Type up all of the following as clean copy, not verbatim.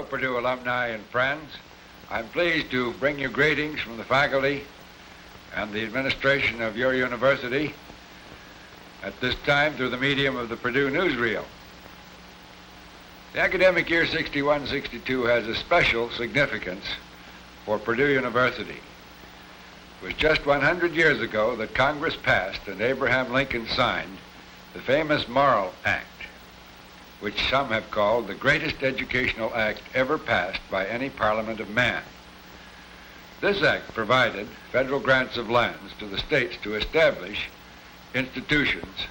Hello, Purdue alumni and friends. I'm pleased to bring you greetings from the faculty and the administration of your university at this time through the medium of the Purdue Newsreel. The academic year 61-62 has a special significance for Purdue University. It was just 100 years ago that Congress passed and Abraham Lincoln signed the famous Morrill Act, which some have called the greatest educational act ever passed by any parliament of man. This act provided federal grants of lands to the states to establish institutions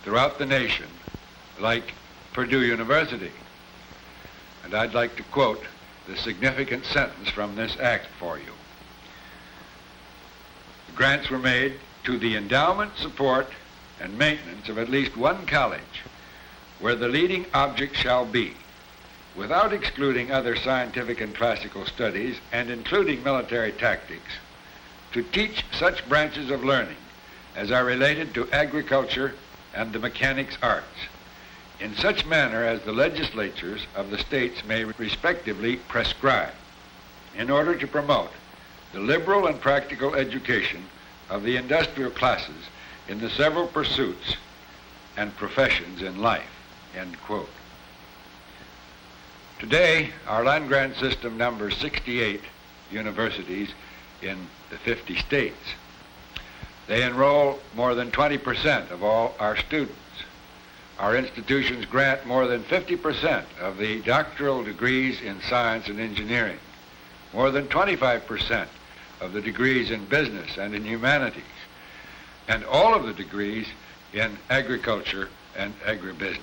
throughout the nation like Purdue University. And I'd like to quote the significant sentence from this act for you. The grants were made to the endowment, support, and maintenance of at least one college where the leading object shall be, without excluding other scientific and classical studies and including military tactics, to teach such branches of learning as are related to agriculture and the mechanics arts, in such manner as the legislatures of the states may respectively prescribe, in order to promote the liberal and practical education of the industrial classes in the several pursuits and professions in life, end quote. Today, our land grant system numbers 68 universities in the 50 states. They enroll more than 20% of all our students. Our institutions grant more than 50% of the doctoral degrees in science and engineering, more than 25% of the degrees in business and in humanities, and all of the degrees in agriculture and agribusiness.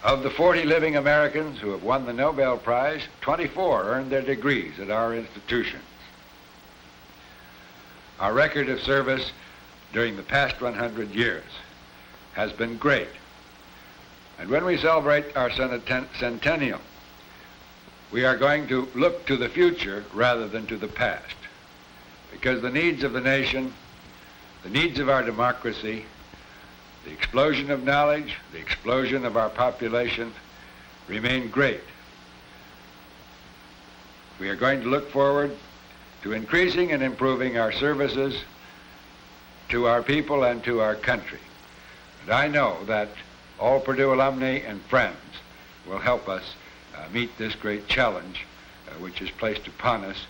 Of the 40 living Americans who have won the Nobel Prize, 24 earned their degrees at our institutions. Our record of service during the past 100 years has been great. And when we celebrate our centennial, we are going to look to the future rather than to the past, because the needs of the nation, the needs of our democracy, the explosion of knowledge, the explosion of our population remain great. We are going to look forward to increasing and improving our services to our people and to our country. And I know that all Purdue alumni and friends will help us meet this great challenge which is placed upon us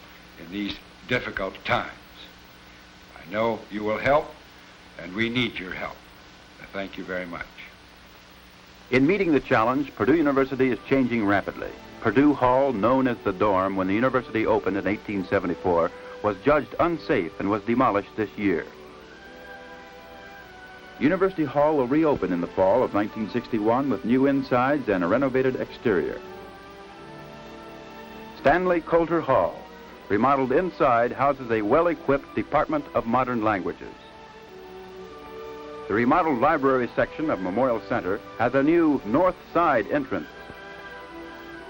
in these difficult times. I know you will help, and we need your help. Thank you very much. In meeting the challenge, Purdue University is changing rapidly. Purdue Hall, known as the dorm when the university opened in 1874, was judged unsafe and was demolished this year. University Hall will reopen in the fall of 1961 with new insides and a renovated exterior. Stanley Coulter Hall, remodeled inside, houses a well-equipped Department of Modern Languages. The remodeled library section of Memorial Center has a new north side entrance.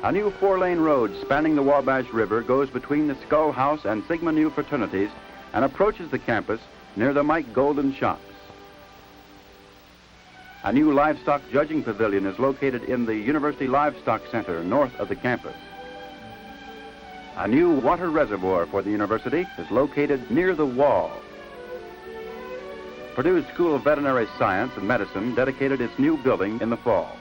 A new 4-lane road spanning the Wabash River goes between the Skull House and Sigma Nu fraternities and approaches the campus near the Mike Golden shops. A new livestock judging pavilion is located in the University Livestock Center north of the campus. A new water reservoir for the university is located near the wall. Purdue's School of Veterinary Science and Medicine dedicated its new building in the fall.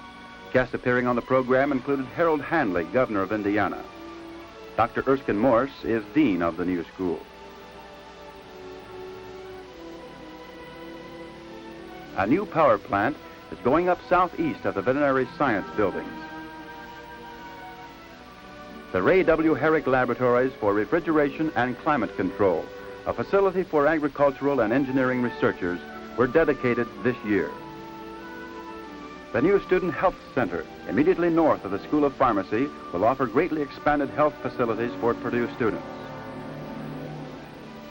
Guests appearing on the program included Harold Handley, governor of Indiana. Dr. Erskine Morse is dean of the new school. A new power plant is going up southeast of the Veterinary Science buildings. The Ray W. Herrick Laboratories for Refrigeration and Climate Control, a facility for agricultural and engineering researchers, were dedicated this year. The new Student Health Center, immediately north of the School of Pharmacy, will offer greatly expanded health facilities for Purdue students.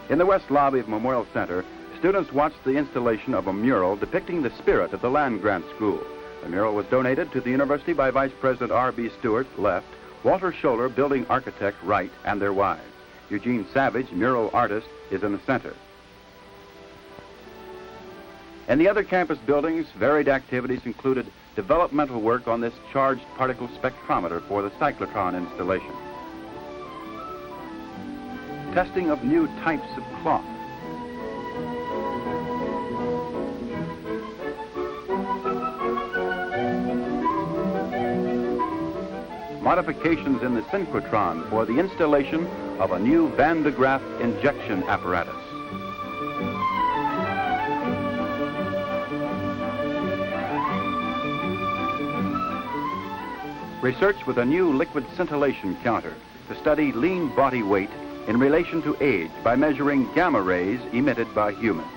In the west lobby of Memorial Center, students watched the installation of a mural depicting the spirit of the land-grant school. The mural was donated to the university by Vice President R.B. Stewart, left, Walter Scholler, building architect, right, and their wives. Eugene Savage, mural artist, is in the center. In the other campus buildings, varied activities included developmental work on this charged particle spectrometer for the cyclotron installation. Testing of new types of cloth. Modifications in the synchrotron for the installation of a new Van de Graaff injection apparatus. Research with a new liquid scintillation counter to study lean body weight in relation to age by measuring gamma rays emitted by humans.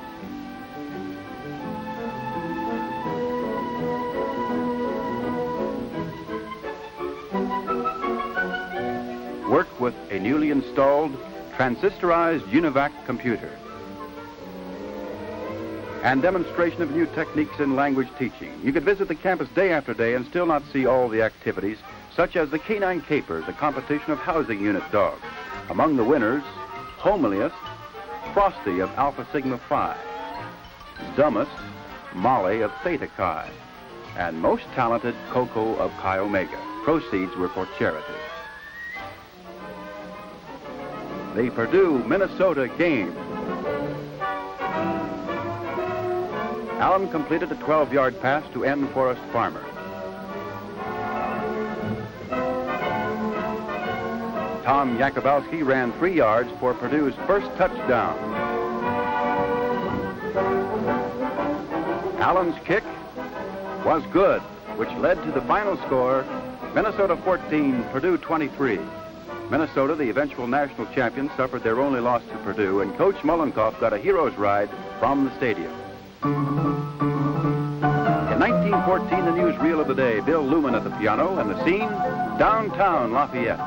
Work with a newly installed transistorized UNIVAC computer. And demonstration of new techniques in language teaching. You could visit the campus day after day and still not see all the activities, such as the Canine Capers, a competition of housing unit dogs. Among the winners, homeliest, Frosty of Alpha Sigma Phi, dumbest, Molly of Theta Chi, and most talented, Coco of Chi Omega. Proceeds were for charity. The Purdue, Minnesota game. Allen completed a 12-yard pass to N. Forrest Farmer. Tom Yakubowski ran 3 yards for Purdue's first touchdown. Allen's kick was good, which led to the final score, Minnesota 14, Purdue 23. Minnesota, the eventual national champions, suffered their only loss to Purdue, and Coach Mollenkopf got a hero's ride from the stadium. In 1914, the newsreel of the day, Bill Lumen at the piano, and the scene, downtown Lafayette.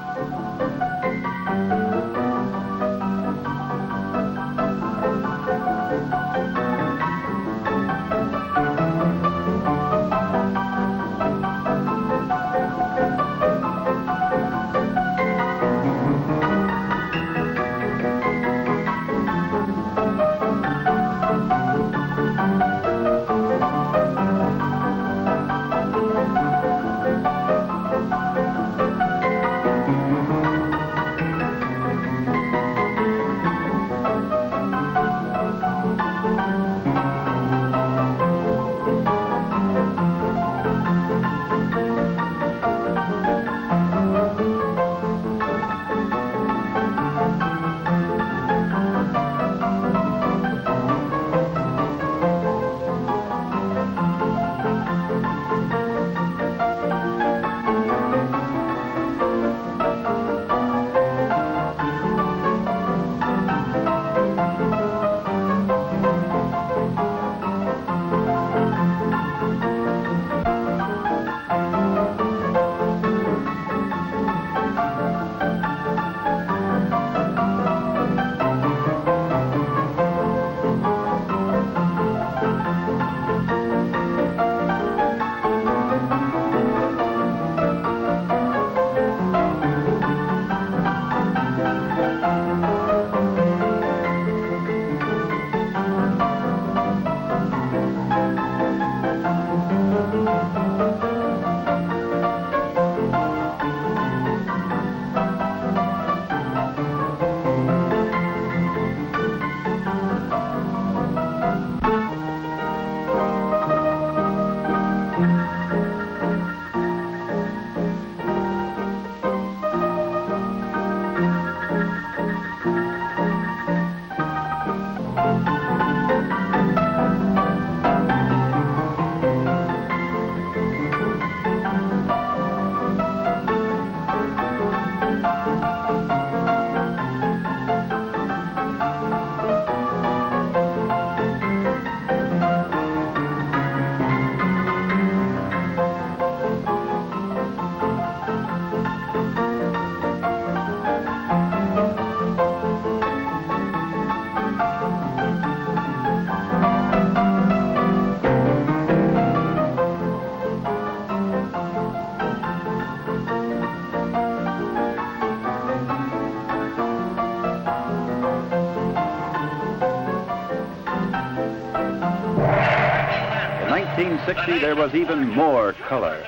1960, there was even more color.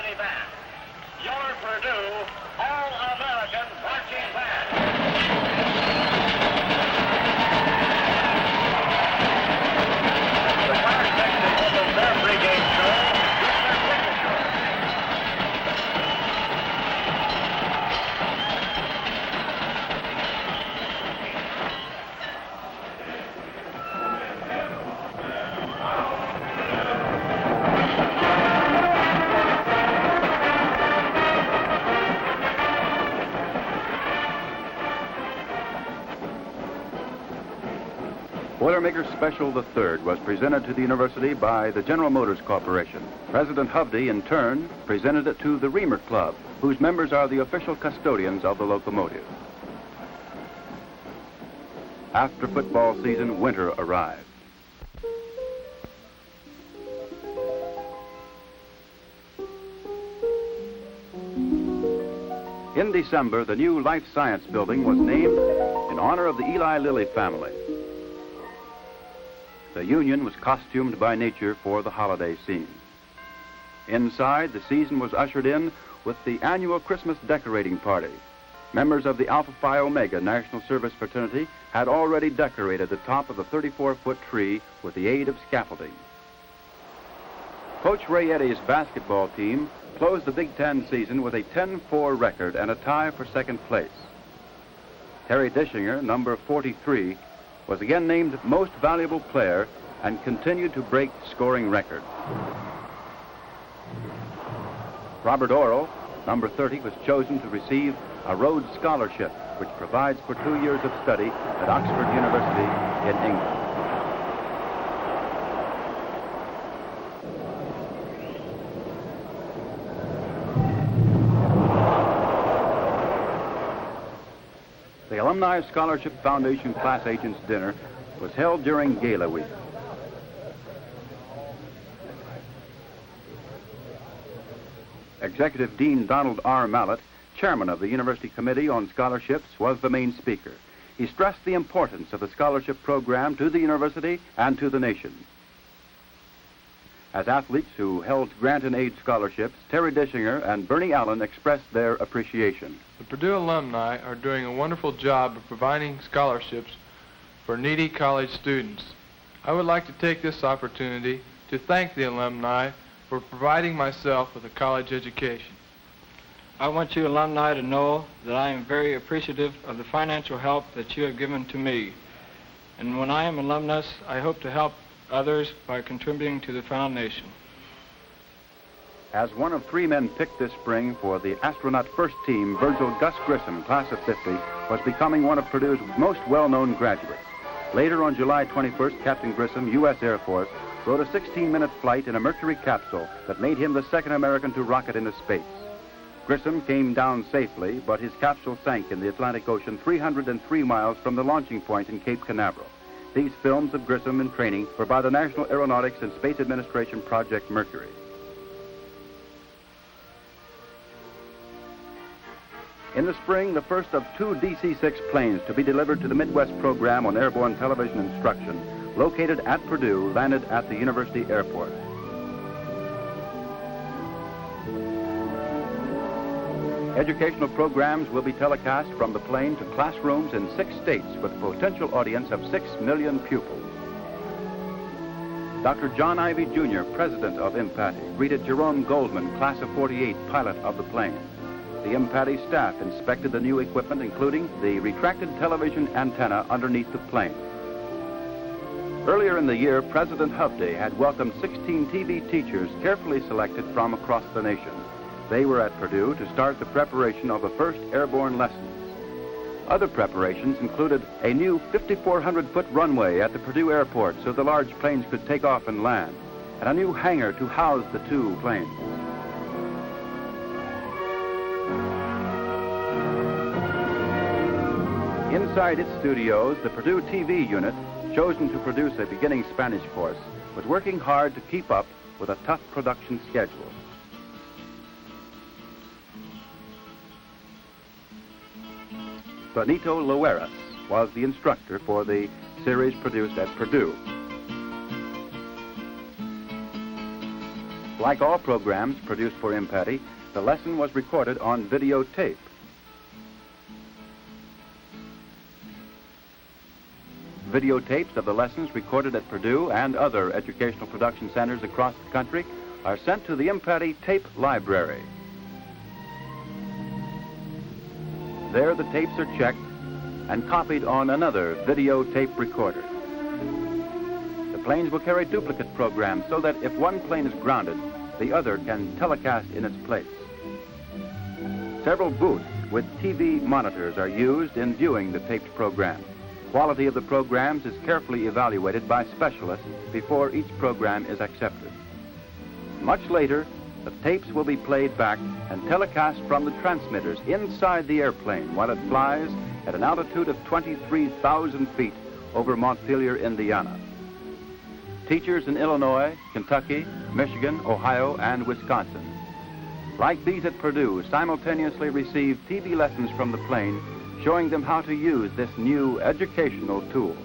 Your Purdue All-American Marching Band. The car section of their brigade show is their signature. Boilermaker Special III was presented to the university by the General Motors Corporation. President Hovde, in turn, presented it to the Reamer Club, whose members are the official custodians of the locomotive. After football season, winter arrived. In December, the new Life Science Building was named in honor of the Eli Lilly family. The Union was costumed by nature for the holiday scene. Inside, the season was ushered in with the annual Christmas decorating party. Members of the Alpha Phi Omega National Service Fraternity had already decorated the top of the 34-foot tree with the aid of scaffolding. Coach Ray Eddy's basketball team closed the Big Ten season with a 10-4 record and a tie for second place. Terry Dishinger, number 43, was again named Most Valuable Player and continued to break scoring records. Robert Orrell, number 30, was chosen to receive a Rhodes Scholarship, which provides for 2 years of study at Oxford University in England. The Alumni Scholarship Foundation Class Agents Dinner was held during Gala Week. Executive Dean Donald R. Mallett, chairman of the University Committee on Scholarships, was the main speaker. He stressed the importance of the scholarship program to the university and to the nation. As athletes who held grant and aid scholarships, Terry Dishinger and Bernie Allen expressed their appreciation. The Purdue alumni are doing a wonderful job of providing scholarships for needy college students. I would like to take this opportunity to thank the alumni for providing myself with a college education. I want you alumni to know that I am very appreciative of the financial help that you have given to me. And when I am alumnus, I hope to help others by contributing to the foundation. As one of 3 men picked this spring for the astronaut first team, Virgil Gus Grissom, class of 50, was becoming one of Purdue's most well-known graduates. Later on July 21st, Captain Grissom, U.S. Air Force, rode a 16-minute flight in a Mercury capsule that made him the second American to rocket into space. Grissom came down safely, but his capsule sank in the Atlantic Ocean 303 miles from the launching point in Cape Canaveral. These films of Grissom in training were by the National Aeronautics and Space Administration Project Mercury. In the spring, the first of 2 DC-6 planes to be delivered to the Midwest program on airborne television instruction, located at Purdue, landed at the University Airport. Educational programs will be telecast from the plane to classrooms in 6 states with a potential audience of 6 million pupils. Dr. John Ivey Jr., president of IMPATI, greeted Jerome Goldman, class of 48, pilot of the plane. The IMPATI staff inspected the new equipment, including the retracted television antenna underneath the plane. Earlier in the year, President Hovde had welcomed 16 TV teachers carefully selected from across the nation. They were at Purdue to start the preparation of the first airborne lessons. Other preparations included a new 5,400-foot runway at the Purdue airport so the large planes could take off and land, and a new hangar to house the 2 planes. Inside its studios, the Purdue TV unit, chosen to produce a beginning Spanish course, was working hard to keep up with a tough production schedule. Benito Loeras was the instructor for the series produced at Purdue. Like all programs produced for IMPATI, the lesson was recorded on videotape. Videotapes of the lessons recorded at Purdue and other educational production centers across the country are sent to the IMPATI Tape Library. There the tapes are checked and copied on another videotape recorder. The planes will carry duplicate programs so that if one plane is grounded, the other can telecast in its place. Several booths with TV monitors are used in viewing the taped program. Quality of the programs is carefully evaluated by specialists before each program is accepted. Much later, the tapes will be played back and telecast from the transmitters inside the airplane while it flies at an altitude of 23,000 feet over Montpelier, Indiana. Teachers in Illinois, Kentucky, Michigan, Ohio, and Wisconsin, like these at Purdue, simultaneously receive TV lessons from the plane showing them how to use this new educational tool.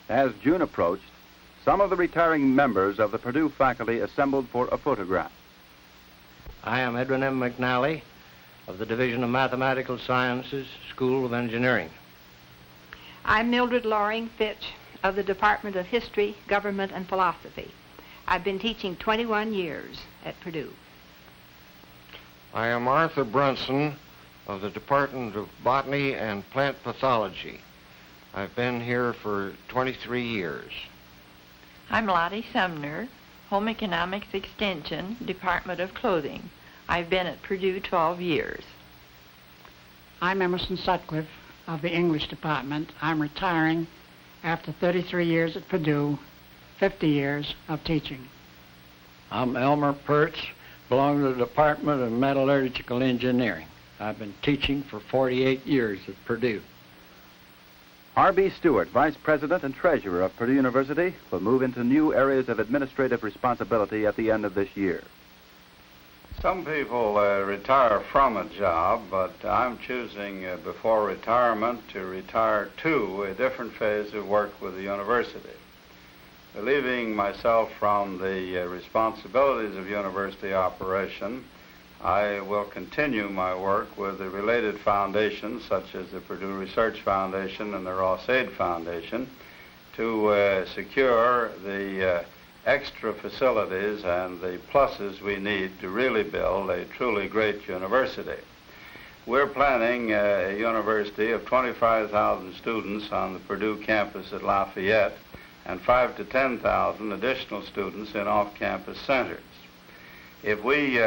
As June approached, some of the retiring members of the Purdue faculty assembled for a photograph. I am Edwin M. McNally of the Division of Mathematical Sciences, School of Engineering. I'm Mildred Loring Fitch of the Department of History, Government, and Philosophy. I've been teaching 21 years at Purdue. I am Arthur Brunson of the Department of Botany and Plant Pathology. I've been here for 23 years. I'm Lottie Sumner, Home Economics Extension, Department of Clothing. I've been at Purdue 12 years. I'm Emerson Sutcliffe of the English Department. I'm retiring after 33 years at Purdue, 50 years of teaching. I'm Elmer Pertz, belong to the Department of Metallurgical Engineering. I've been teaching for 48 years at Purdue. R.B. Stewart, Vice President and Treasurer of Purdue University, will move into new areas of administrative responsibility at the end of this year. Some people retire from a job, but I'm choosing before retirement to retire to a different phase of work with the university. Relieving myself from the responsibilities of university operation, I will continue my work with the related foundations, such as the Purdue Research Foundation and the Ross Aid Foundation, to secure the extra facilities and the pluses we need to really build a truly great university. We're planning a university of 25,000 students on the Purdue campus at Lafayette and 5,000 to 10,000 additional students in off-campus centers. If we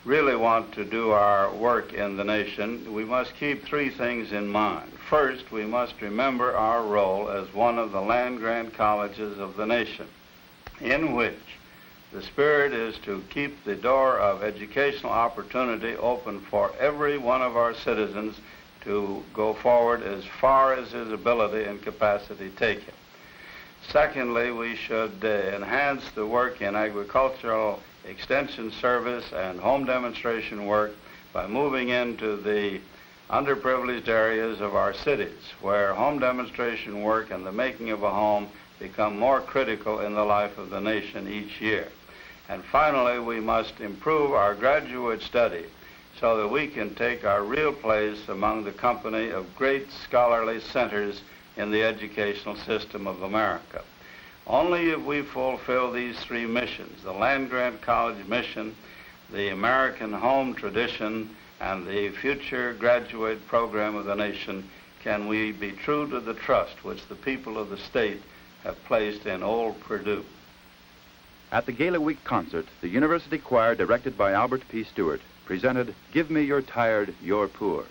really want to do our work in the nation, we must keep three things in mind. First, we must remember our role as one of the land-grant colleges of the nation, in which the spirit is to keep the door of educational opportunity open for every one of our citizens to go forward as far as his ability and capacity take him. Secondly, we should enhance the work in agricultural extension service and home demonstration work by moving into the underprivileged areas of our cities, where home demonstration work and the making of a home become more critical in the life of the nation each year. And finally, we must improve our graduate study so that we can take our real place among the company of great scholarly centers in the educational system of America. Only if we fulfill these three missions, the land-grant college mission, the American home tradition, and the future graduate program of the nation, can we be true to the trust which the people of the state have placed in old Purdue. At the Gala Week concert, the university choir, directed by Albert P. Stewart, presented "Give Me Your Tired, Your Poor."